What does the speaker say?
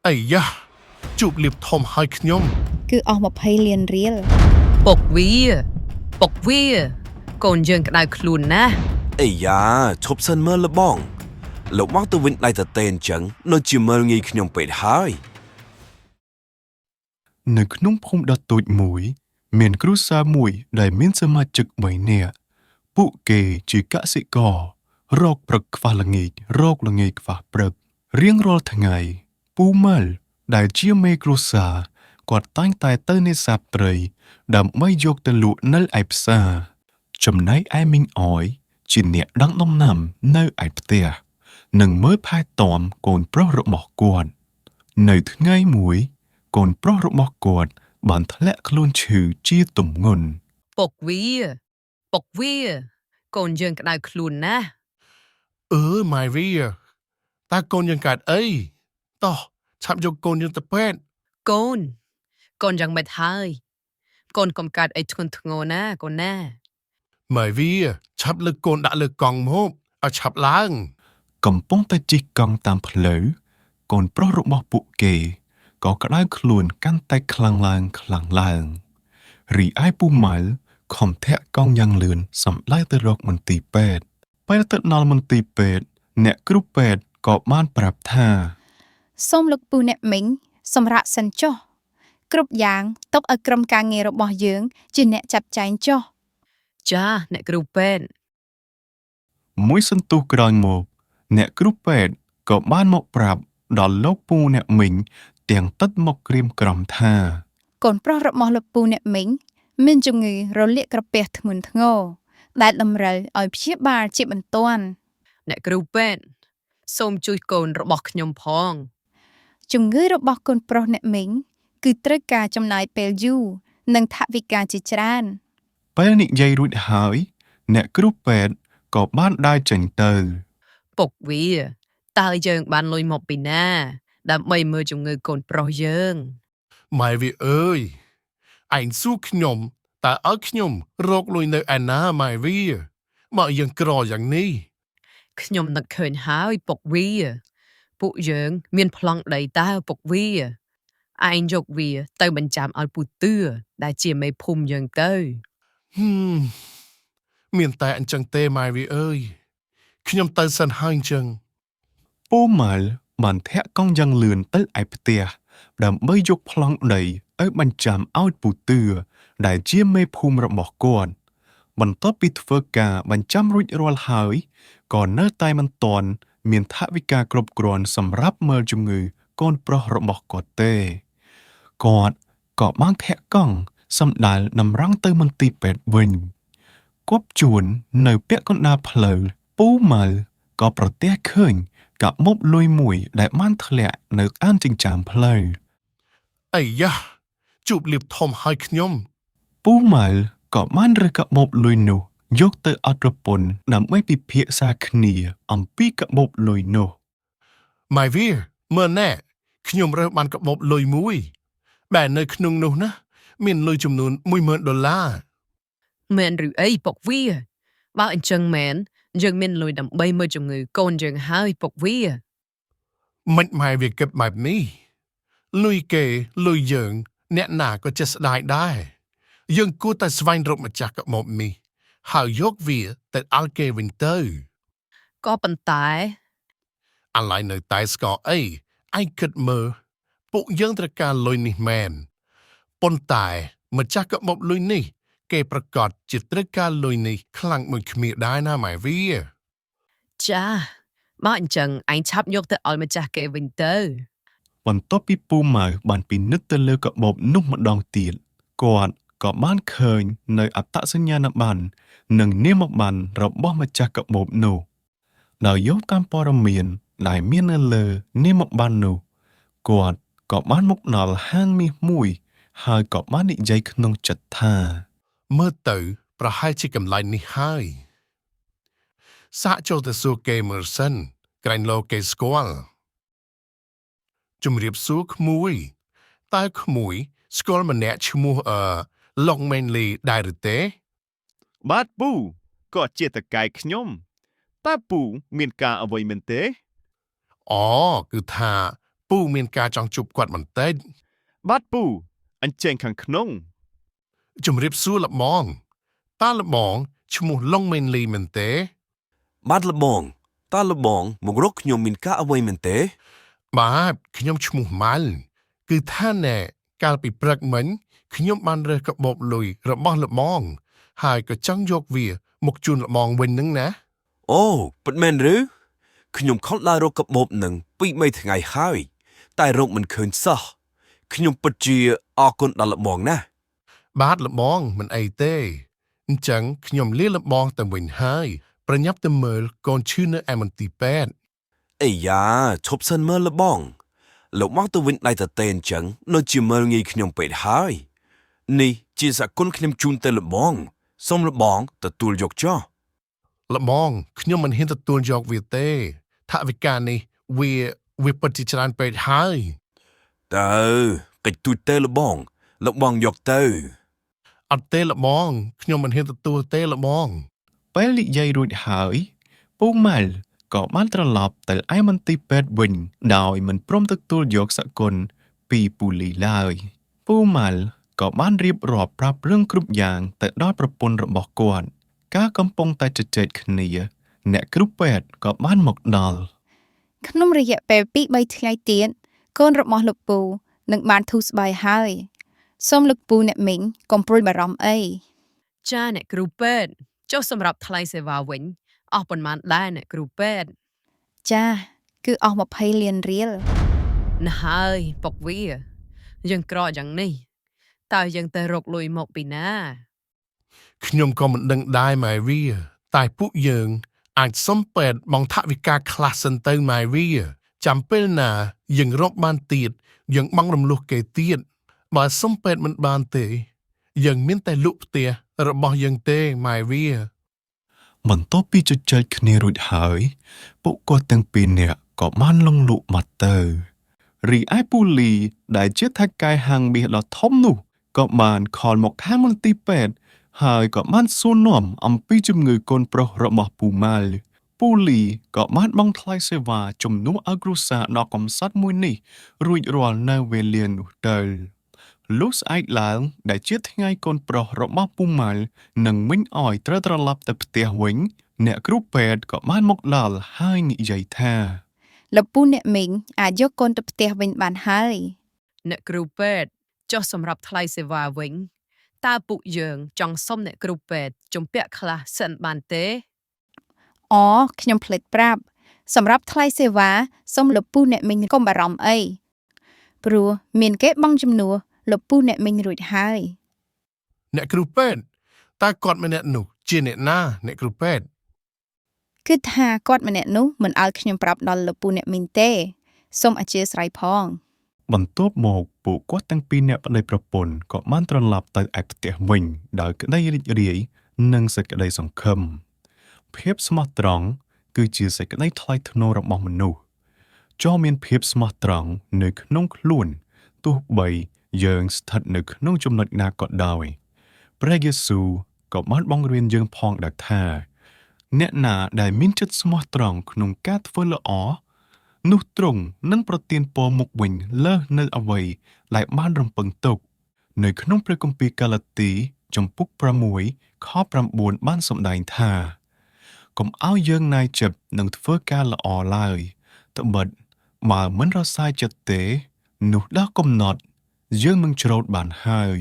អីយ៉ាជួបលៀបធំហើយខ្ញុំគឺអស់20លានរៀលពុកវាកូនយើងក្តៅខ្លួនណាស់អីយ៉ាឈប់សិនមើលលបងលោកមកទៅវិញដៃតេអញ្ចឹងនៅជាមើលងាយខ្ញុំពេកហើយនៅក្នុងភូមិដ៏តូចមួយមានគ្រួសារមួយដែលមានសមាជិក3នាក់ពួកគេជាកសិកររកព្រឹកខ្វះល្ងាចរកល្ងាចខ្វះព្រឹករៀងរាល់ថ្ងៃពូម៉ាល់ដែលជាមេគ្រួសារគាត់តែងតែទៅនេសាទត្រីដើម្បីយកទៅលក់នៅឯផ្សារចំណែកឯមីងអយជាអ្នកដឹងដំណាំនៅឯផ្ទះនិងមើលផែទាំកូនប្រុសរបស់គាត់នៅថ្ងៃមួយកូនប្រុសរបស់គាត់បានធ្លាក់ខ្លួនឈឺជាទម្ងន់ពុកវាកូនយើងក្តៅខ្លួនណាស់ម៉ៃវីតើកូនយើងកើតអីតោះឆាប់យកកូនយើងទៅពេទ្យកូនយ៉ាងម៉េចហើយកូនកុំកើតអីធ្ងន់ធ្ងរណាកូនណាម៉ៃវីឆាប់លើកកូនដាក់លើកង់មកឲ្យឆាប់ឡើងកំពុងតែជិះកង់តាមផ្លូវកូនប្រុសរបស់ពួកគេក៏ក្តៅខ្លួនកាន់តែខ្លាំងឡើងរីឯពូម៉ាល់ខំធាក់កង់យ៉ាងលឿនសម្ដៅទៅរកមន្ទីរពេទ្យពេលទៅដល់មន្ទីរពេទ្យអ្នកគ្រូពេទ្យក៏បានប្រាប់ថាសូមលោកពូអ្នកមីងសម្រាប់សិនចុះគ្រប់យ៉ាងទុកឲ្យក្រុមការងាររបស់យើងជាអ្នកចាត់ចែងចុះចាអ្នកគ្រូពេទ្យមួយសន្ទុះក្រោយមកអ្នកគ្រូពេទ្យក៏បានមកប្រាប់ដល់លោកពូអ្នកមីងទាំងទឹកមកក្រៀមក្រំថាកូនប្រុសរបស់លោកពូអ្នកមីងមានជំងឺរលាកក្រពះធ្ងន់ធ្ងរដែលតម្រូវឲ្យព្យាបាលជាបន្ទាន់អ្នកគ្រូពេទ្យសូមជួយកូនរបស់ខ្ញុំផងជំងឺរបស់កូនប្រុសអ្នកមីងគឺត្រូវការចំណាយពេលយូរនិងថវិកាជាច្រើនពេលនិយាយរួចហើយអ្នកគ្រូពេទ្យក៏បានដើរចេញទៅពុកវាតើយើងបានលុយមកពីណាដើម្បីមើលជំងឺកូនប្រុសយើងម៉ែវីអើយឯងសួរខ្ញុំតើឲ្យខ្ញុំរកលុយនៅឯណាម៉ែវីមកយើងក្រយ៉ាងនេះខ្ញុំនឹកឃើញហើយពុកវាពួកយើងមានប្លង់ដីតើពុកវាឯងយកវាទៅបញ្ចាំឲ្យពូទឿដែលជាមេភូមិយើងទៅមានតែអញ្ចឹងទេម៉ែវីអើយខ្ញុំទៅសិនហើយអញ្ចឹងពូម៉ាល់បានធាក់កង់យ៉ាងលឿនទៅឯផ្ទះដើម្បីយកប្លង់ដីឲ្យបញ្ចាំឲ្យពូទឿដែលជាមេភូមិរបស់គាត់បន្ទាប់ពីធ្វើការបញ្ចាំរួចរាល់ហើយក៏នៅតែមិនទាន់មានថវិកាគ្រប់គ្រាន់សម្រាប់មើលជំងឺកូនប្រុសរបស់គាត់ទេគាត់ក៏បានធាក់កង់សម្ដៅតម្រង់ទៅមន្ទីរពេទ្យវិញគប់ជួននៅពាក់កណ្ដាលផ្លូវពូម៉ាល់ក៏ប្រទះឃើញកាបមុបលុយមួយដែលបានធ្លាក់នៅអានចិញ្ចើមផ្លូវអីយ៉ាជួបលៀបធំហើយខ្ញុំពូម៉ាល់ក៏បានរើសកាបូបលុយនោះយកទៅអត់ប្រពន្ធដើម្បីពិភាក្សាគ្នាអំពីកាបូបលុយនោះម៉ៃវីមើលណែខ្ញុំរើសបានកាបូបលុយមួយបែរនៅក្នុងនោះណាមានលុយចំនួន$10,000មែនឬអីពុកវាបើអញ្ចឹងមែនយើងមានលុយដើម្បីមើលជំងឺកូនយើងហើយពុកវាមិនម៉ែវាគិតបែបនេះលុយគេលុយយើងអ្នកណាក៏ចេះស្ដាយដែរយើងគួរតែស្វែងរកម្ចាស់កាបូបនេះហើយយកវាទៅឲ្យគេវិញទៅក៏ប៉ុន្តែអាឡ័យនៅតែស្គាល់អីឯងគិតមើលពួកយើងត្រូវការលុយនេះមែនប៉ុន្តែម្ចាស់កាបូបលុយនេះគេប្រកាសជាត្រូវការលុយនេះខ្លាំងមួយគ្នាដែរណាម៉ែវីចាបើអញ្ចឹងឯងឆាប់យកទៅឲ្យម្ចាស់គេវិញទៅបន្ទាប់ពីពូម៉ៅបានពិនិត្យទៅលើកាបូបនោះម្ដងទៀតគាត់ក៏បានឃើញនៅអត្តសញ្ញាណប័ណ្ណនិងនាមប័ណ្ណរបស់ម្ចាស់កាបូបនោះដោយយកតាមព័ត៌មានដែលមាននៅលើនាមប័ណ្ណនោះគាត់ក៏បានមកដល់ហាងមាសមួយហើយក៏បាននិយាយក្នុងចិត្តថាមើលទៅប្រហែលជាកន្លែងនេះហើយសាកចូលទៅសួរគេមើលសិនក្រែងលោគេស្គាល់ជំរាបសួរក្មួយតើក្មួយស្គាល់ម្នាក់ឈ្មោះឡុងមេនលីដែរឬទេបាទពូក៏ជាតកែខ្ញុំតើពូមានការអ្វីមែនទេអូគឺថាព ពូមានការចង់ជួបគាត់បន្តិច បាទពូអញ្ចឹងខាងក្នុង ជំរាបសួរលបង តើលបងឈ្មោះឡុងមេនលីមែនទេ បាទលបងតើលបងមករកខ្ញុំមានការអ្វីមែនទេ បាទខ្ញុំឈ្មោះម៉ាល់គឺថាណែកាលពីព្រឹកមិញខ្ញុំបានរើសកាបូបលុយរបស់លបងហើយក៏ចង់យកវាមកជូនលបងវិញនឹងណា អូពិតមែនឬខ្ញុំខំដើររកកាបូបនឹងពី3ថ្ងៃហើយតែរកមិនឃើញសោះខ្ញុំពិតជាអរគុណដល់លបងណាស់ បាទលបងមិនអីទេអញ្ចឹងខ្ញុំលាលបងទៅវិញហើយប្រញាប់ទៅមើលកូនឈឺនៅឯមន្ទីរពេទ្យ អីយ៉ាឈប់សិនមើលលបងលោកមកទៅវិញដៃតទេអញ្ចឹងនៅជាមើលងាយខ្ញុំពេកហើយនេះជាសគុណខ្ញុំជូនទៅលបងសូមលបងទទួលយកចុះ លបងខ្ញុំមិនហ៊ានទទួលយកវាទេថវិកានេះវាពិតជាច្រើនពេកហើយ ទៅកិច្ចទូចទៅលបងយកទៅ អត់ទេលបងខ្ញុំមិនហ៊ានទទួលទេលបង ពេលនិយាយរួចហើយពូម៉ាល់ក៏បានត្រឡប់ទៅឯមន្ទីរពេទ្យវិញដោយមិនព្រមទទួលយកសគុណពីពូលីឡើយពូម៉ាល់ក៏បានរៀបរាប់ប្រាប់រឿងគ្រប់យ៉ាងទៅដល់ប្រពន្ធរបស់គាត់ការកំពុងតែជជែកគ្នាអ្នកគ្រូពេទ្យក៏បានមកដល់ ក្នុងរយៈពេល 2-3 ថ្ងៃទៀតកូនរបស់លោកពូនឹងបានធូរស្បើយហើយសូមលោកពូអ្នកមីងកុំព្រួយបារម្ភអី ចាអ្នកគ្រូពេទ្យចុះសម្រាប់ថ្លៃសេវាវិញអស់ប៉ុន្មានដែរអ្នកគ្រូពេទ្យ ចាគឺអស់20លានរៀល ណាស់ហើយពុកវាយើងក្រយ៉ាងនេះតើយើងទៅរកលុយមកពីណា ខ្ញុំក៏មិនដឹងដែរម៉ែវាតែពួកយើងអាចសុំពេទ្យបង់ថវិកាខ្លះសិនទៅម៉ែវាចាំពេលណាយើងរកបានទៀតយើងបង់រំលោះគេទៀតបើសុំពេទ្យមិនបានទេយើងមានតែលក់ផ្ទះរបស់យើងទេម៉ែវា បន្ទាប់ពីជជែកគ្នារួចហើយពួកគាត់ទាំងពីរនាក់ក៏បានលងលក់មកទៅរីឯពូលីដែលជាថៅកែហាងមាសដ៏ធំនោះក៏បានខលមកខាងមន្ទីរពេទ្យហើយក៏បានសួរនាំអំពីជំងឺកូនប្រុសរបស់ពូម៉ាល់ពូលីក៏បានបង់ថ្លៃសេវាជំនួសឲ្យគ្រួសារដ៏កំសត់មួយនេះរួចរាល់នៅវេលានោះទៅលុះស្អែកឡើងដែលជាថ្ងៃកូនប្រុសរបស់ពូម៉ាល់និងមិញអយត្រូវត្រឡប់ទៅផ្ទះវិញអ្នកគ្រូពេទ្យក៏បានមកដល់ហើយនិយាយថា លោកពូអ្នកមីងអាចយកកូនទៅផ្ទះវិញបានហើយ អ្នកគ្រូពេទ្យចុះសម្រាប់ថ្លៃសេវាវិញតើពួកយើងចង់សុំអ្នកគ្រូពេទ្យជំពាក់ខ្លះសិនបានទេ អូខ្ញុំភ្លេចប្រាប់សម្រាប់ថ្លៃសេវាសូមលោកពូអ្នកមីងកុំបារម្ភអីព្រោះមានគេបង់ជំនួសលោកពូអ្នកមីងរួចហើយ អ្នកគ្រូពេទ្យតើគាត់ម្នាក់នោះជាអ្នកណាអ្នកគ្រូពេទ្យ គឺថាគាត់ម្នាក់នោះមិនឲ្យខ្ញុំប្រាប់ដល់លោកពូអ្នកមីងទេសូមអធិស្ឋានផង បន្ទាប់មកពួកគាត់ទាំងពីរនាក់ប្តីប្រពន្ធក៏បានត្រឡប់ទៅឯផ្ទះវិញដោយក្តីរីករាយនិងសេចក្តីសង្ឃឹមភាពស្មោះត្រង់គឺជាសេចក្តីថ្លៃថ្នូររបស់មនុស្សចោះមានភាពស្មោះត្រង់នៅក្នុងខ្លួនទោះបីយើងស្ថិតនៅក្នុងចំណុចណាក៏ដោយព្រះយេស៊ូវក៏បានបង្រៀនយើងផងដែរថាអ្នកណាដែលមានចិត្តស្មោះត្រង់ក្នុងការធ្វើល្អនោះទ្រង់នឹងប្រទានពរមកវិញលើសនៅអ្វីដែលបានរំពឹងទុកនៅក្នុងព្រះគម្ពីរកាឡាទីចំពុក6ខ9បានសម្ដែងថាកុំឲ្យយើងណាយចិត្តនឹងធ្វើការល្អឡើយត្បិតបើមិនរសាយចិត្តទេនោះដល់កំណត់យើងនឹងច្រូតបានហើយ